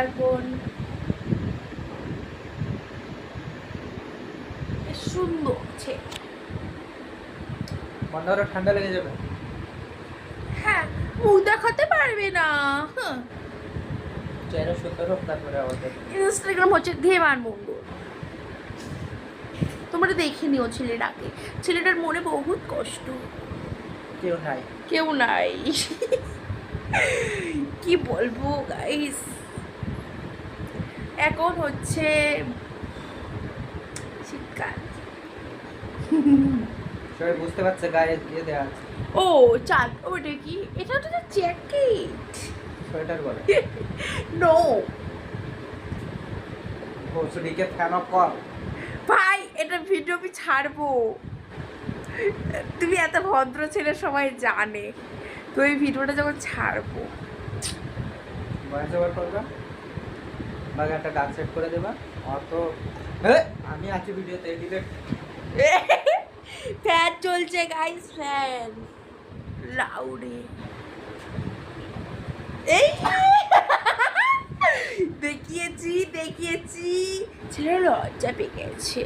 এখন সুন্দর আছে। ঠান্ডা লেগে যাবে। হ্যাঁ, মুখ দেখাতে পারবে না। হ্যাঁ, চেহারা সুন্দর হোক তারপরে আমাদের ইনস্টাগ্রাম হচ্ছে ধেমান মন্ডল। তোমরা দেখে নিও ছেলেটাকে, ছেলেটার মনে বহুত কষ্ট। কেউ নাই, কেউ নাই। কি বলবো গাইস, এখন হচ্ছে শীতকাল। সবাই বুঝতে পারছে গায়ে দিয়ে দেওয়া আছে। ও চাঁদ, ওটা কি? এটা তো জ্যাকেট, সোয়েটার বলে। নো ভোসডিকে ফ্যান অফ কর। ভাই, এটা ভিডিও আমি ছাড়বো। তুমি এত ভদ্র ছেলে সবাই জানে, তো এই ভিডিওটা যখন ছাড়বো ভয়েস ওভার করবা, বাগে একটা ডাক সেট করে দেবা। অত আমি আছি ভিডিওতে, ডিলেট। ফ্যান চলছে গাইস, ফ্যান লাউডে। এই দেখিয়েছি ছেলে লজ্জা পেয়ে গেছে।